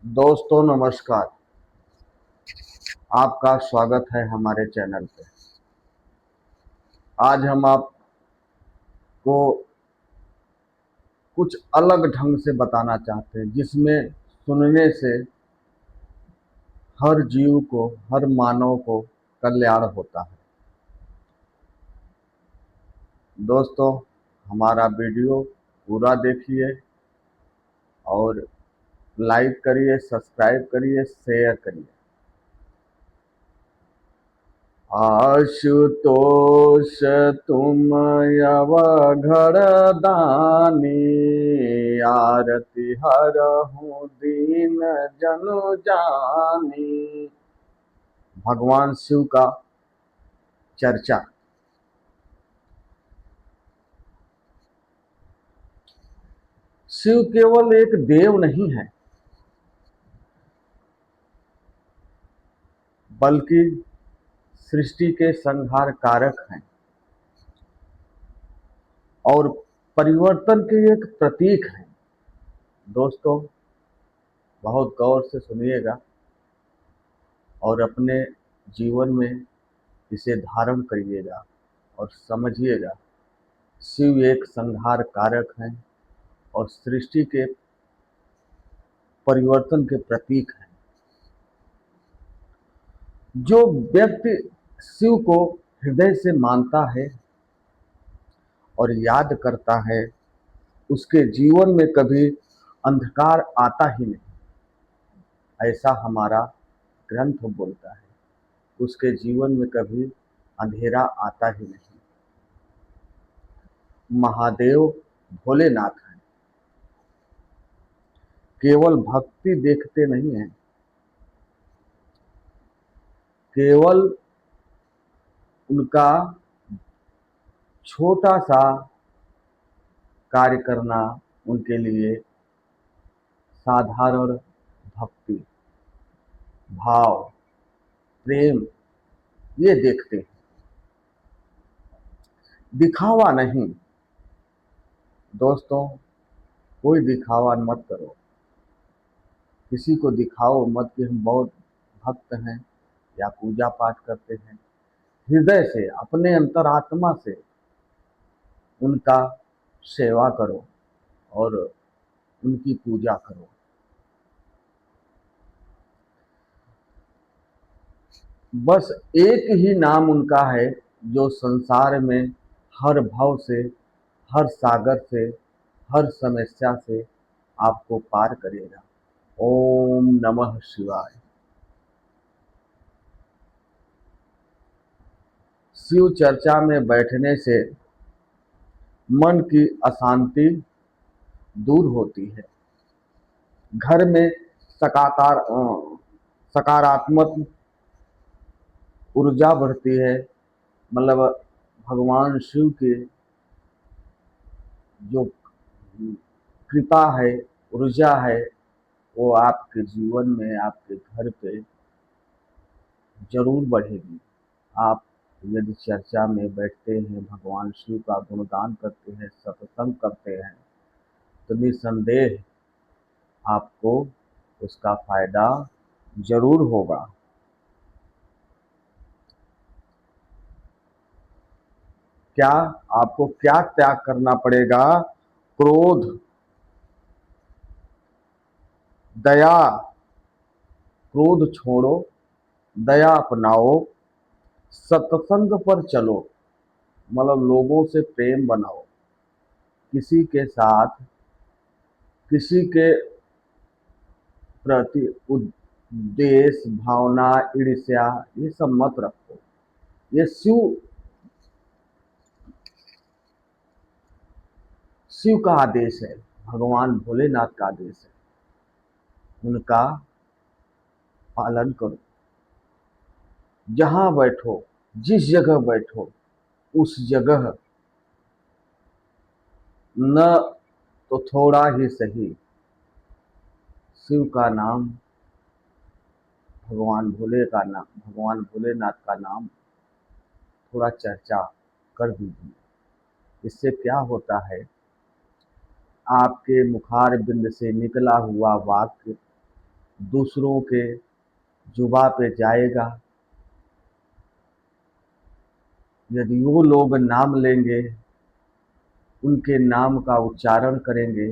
दोस्तों नमस्कार। आपका स्वागत है हमारे चैनल पे। आज हम आपको कुछ अलग ढंग से बताना चाहते हैं जिसमें सुनने से हर जीव को, हर मानव को कल्याण होता है। दोस्तों, हमारा वीडियो पूरा देखिए और लाइक करिए, सब्सक्राइब करिए, शेयर करिए। आशुतोष तुम अवघड़ दानी, आरती हरहु दीन जनु जानी। भगवान शिव का चर्चा। शिव केवल एक देव नहीं है, बल्कि सृष्टि के संहार कारक हैं और परिवर्तन के एक प्रतीक हैं। दोस्तों, बहुत गौर से सुनिएगा और अपने जीवन में इसे धारण करिएगा और समझिएगा। शिव एक संहार कारक हैं और सृष्टि के परिवर्तन के प्रतीक हैं। जो व्यक्ति शिव को हृदय से मानता है और याद करता है, उसके जीवन में कभी अंधकार आता ही नहीं, ऐसा हमारा ग्रंथ बोलता है। उसके जीवन में कभी अंधेरा आता ही नहीं। महादेव भोलेनाथ हैं। केवल भक्ति देखते नहीं हैं, केवल उनका छोटा सा कार्य करना उनके लिए साधारण भक्ति, भाव, प्रेम ये देखते हैं, दिखावा नहीं। दोस्तों, कोई दिखावा मत करो, किसी को दिखाओ मत कि हम बहुत भक्त हैं या पूजा पाठ करते हैं। हृदय से, अपने अंतरात्मा से उनका सेवा करो और उनकी पूजा करो। बस एक ही नाम उनका है जो संसार में हर भव से, हर सागर से, हर समस्या से आपको पार करेगा। ओम नमः शिवाय। शिव चर्चा में बैठने से मन की अशांति दूर होती है, घर में सकारात्मक ऊर्जा बढ़ती है। मतलब भगवान शिव की जो कृपा है, ऊर्जा है, वो आपके जीवन में, आपके घर पे जरूर बढ़ेगी। आप यदि चर्चा में बैठते हैं, भगवान शिव का गुणगान करते हैं, सत्संग करते हैं, तो निसंदेह आपको उसका फायदा जरूर होगा। क्या आपको क्या त्याग करना पड़ेगा? क्रोध, दया। क्रोध छोड़ो, दया अपनाओ, सत्संग पर चलो। मतलब लोगों से प्रेम बनाओ, किसी के साथ, किसी के प्रति उद्देश्य, भावना, ईर्ष्या ये सब मत रखो। ये शिव का आदेश है, भगवान भोलेनाथ का आदेश है। उनका पालन करो। जहां बैठो, जिस जगह बैठो, उस जगह न तो थोड़ा ही सही शिव का नाम, भगवान भोलेनाथ का नाम थोड़ा चर्चा कर दीजिए। इससे क्या होता है, आपके मुखार बिंद से निकला हुआ वाक्य दूसरों के जुबा पे जाएगा, यदि वो लोग नाम लेंगे, उनके नाम का उच्चारण करेंगे,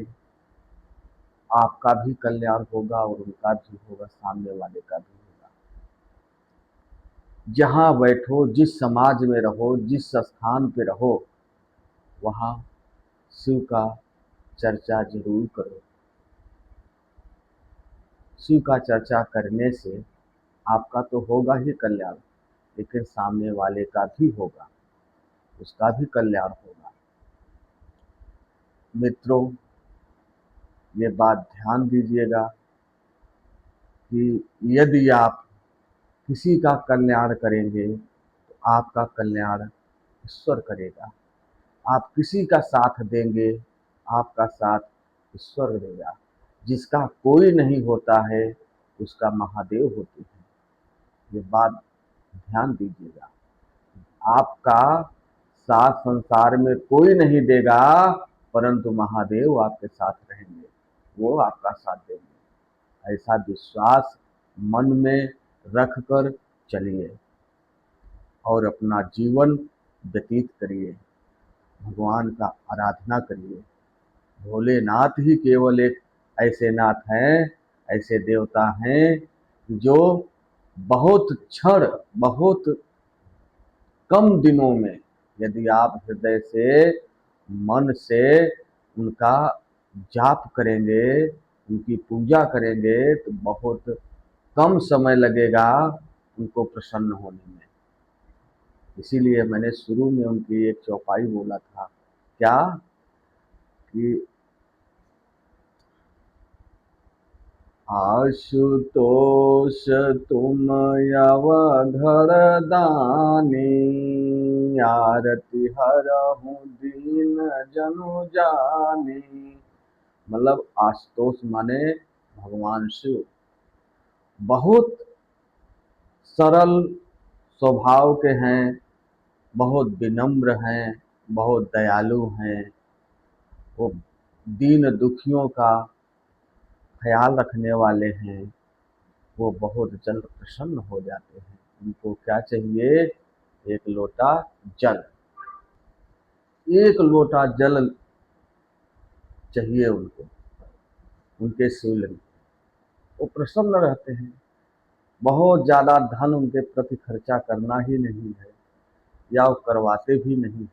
आपका भी कल्याण होगा और उनका भी होगा, सामने वाले का भी होगा। जहाँ बैठो, जिस समाज में रहो, जिस स्थान पे रहो, वहाँ शिव का चर्चा जरूर करो। शिव का चर्चा करने से आपका तो होगा ही कल्याण, लेकिन सामने वाले का भी होगा, उसका भी कल्याण होगा। मित्रों, ये बात ध्यान दीजिएगा कि यदि आप किसी का कल्याण करेंगे तो आपका कल्याण ईश्वर करेगा। आप किसी का साथ देंगे, आपका साथ ईश्वर देगा। जिसका कोई नहीं होता है, उसका महादेव होते हैं। ये बात ध्यान दीजिएगा। आपका साथ संसार में कोई नहीं देगा, परंतु महादेव आपके साथ रहेंगे, वो आपका साथ देंगे। ऐसा विश्वास मन में रखकर चलिए और अपना जीवन व्यतीत करिए। भगवान का आराधना करिए। भोलेनाथ ही केवल एक ऐसे नाथ हैं, ऐसे देवता हैं जो बहुत क्षण, बहुत कम दिनों में यदि आप हृदय से, मन से उनका जाप करेंगे, उनकी पूजा करेंगे, तो बहुत कम समय लगेगा उनको प्रसन्न होने में। इसीलिए मैंने शुरू में उनकी एक चौपाई बोला था, क्या कि आशुतोष तुम अवघर दानी, आरती हरहु दीन जनु जानी। मतलब आशुतोष माने भगवान शिव बहुत सरल स्वभाव के हैं, बहुत विनम्र हैं, बहुत दयालु हैं। वो दीन दुखियों का ख्याल रखने वाले हैं। वो बहुत जल्द प्रसन्न हो जाते हैं। उनको क्या चाहिए? एक लोटा जल, एक लोटा जल चाहिए उनको, उनके शिवलिंग। वो प्रसन्न रहते हैं। बहुत ज़्यादा धन उनके प्रति खर्चा करना ही नहीं है, या वो करवाते भी नहीं है।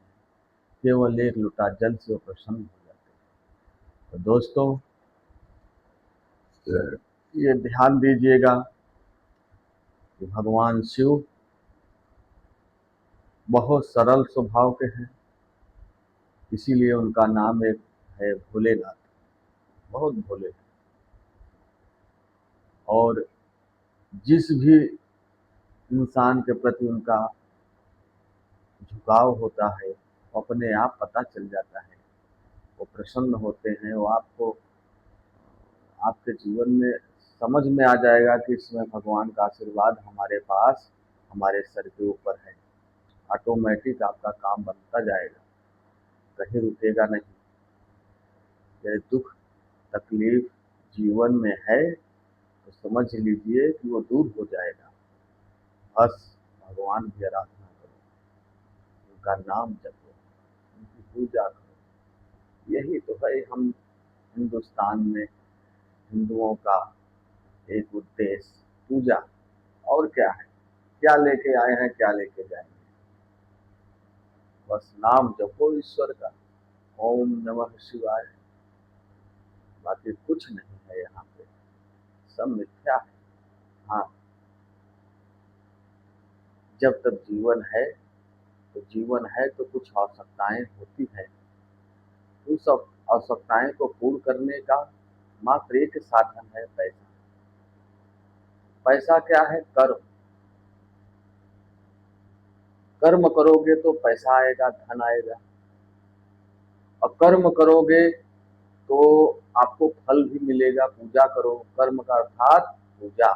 केवल एक लोटा जल से वो प्रसन्न हो जाते हैं। तो दोस्तों, ये ध्यान दीजिएगा कि भगवान शिव बहुत सरल स्वभाव के हैं, इसीलिए उनका नाम एक है भोलेनाथ। बहुत भोले हैं। और जिस भी इंसान के प्रति उनका झुकाव होता है, वो अपने आप पता चल जाता है। वो प्रसन्न होते हैं। वो आपको, आपके जीवन में समझ में आ जाएगा कि इसमें भगवान का आशीर्वाद हमारे पास, हमारे सर के ऊपर है। ऑटोमेटिक आपका काम बनता जाएगा, कहीं रुकेगा नहीं। यदि दुख तकलीफ जीवन में है तो समझ लीजिए कि वो दूर हो जाएगा। बस भगवान की आराधना करो, उनका नाम जपो, उनकी पूजा करो। यही तो है हम हिंदुस्तान में हिंदुओं का एक उद्देश्य, पूजा। और क्या है? क्या लेके आए हैं, क्या लेके जाएंगे? बस नाम जपो ईश्वर का, ओम नमः शिवाय। बाकी कुछ नहीं है यहाँ पे, सब मिथ्या है। हाँ, जब तक जीवन है तो जीवन है, तो कुछ आवश्यकताएं होती है। उन सब आवश्यकताएं को पूर्ण करने का मात्र एक साधन है, पैसा। पैसा क्या है? कर्म। कर्म करोगे तो पैसा आएगा, धन आएगा। और कर्म करोगे तो आपको फल भी मिलेगा। पूजा करो, कर्म का अर्थात पूजा।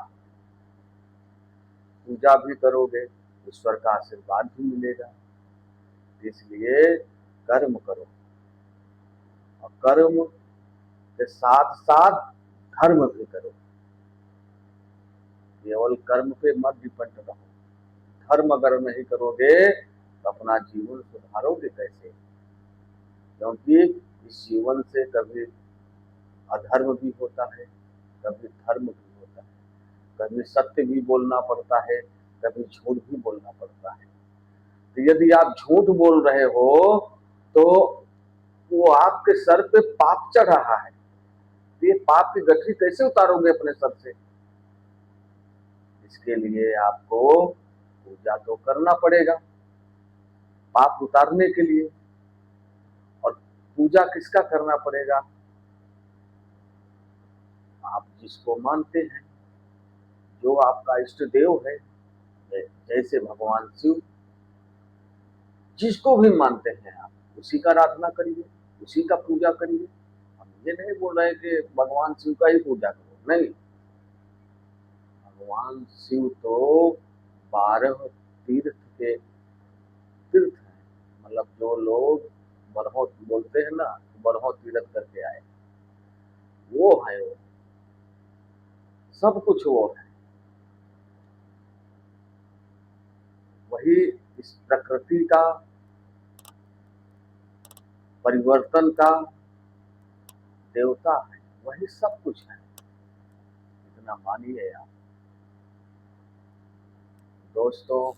पूजा भी करोगे, ईश्वर का आशीर्वाद भी मिलेगा। इसलिए कर्म करो, और कर्म के साथ साथ धर्म भी करो। केवल कर्म पे मत डिपेंड रहो। धर्म अगर नहीं करोगे तो अपना जीवन सुधारोगे कैसे? क्योंकि इस जीवन से कभी अधर्म भी होता है, कभी धर्म भी होता है, कभी सत्य भी बोलना पड़ता है, कभी झूठ भी बोलना पड़ता है। तो यदि आप झूठ बोल रहे हो तो वो आपके सर पे पाप चढ़ रहा है। तो ये पाप की गठरी कैसे उतारोगे अपने सर से? इसके लिए आपको पूजा तो करना पड़ेगा पाप उतारने के लिए। और पूजा किसका करना पड़ेगा? आप जिसको मानते हैं, जो आपका इष्ट देव है, जैसे भगवान शिव, जिसको भी मानते हैं आप उसी का आराधना करिए, उसी का पूजा करिए। हम ये नहीं बोल रहे कि भगवान शिव का ही पूजा करो, नहीं। भगवान शिव तो 12 तीर्थ के तीर्थ है। मतलब जो लोग बरहो बोलते हैं ना, बरहो तीर्थ करके आए, वो है, वो सब कुछ वो है। वही इस प्रकृति का परिवर्तन का देवता है, वही सब कुछ है। इतना मानिए आप। दोस्तों,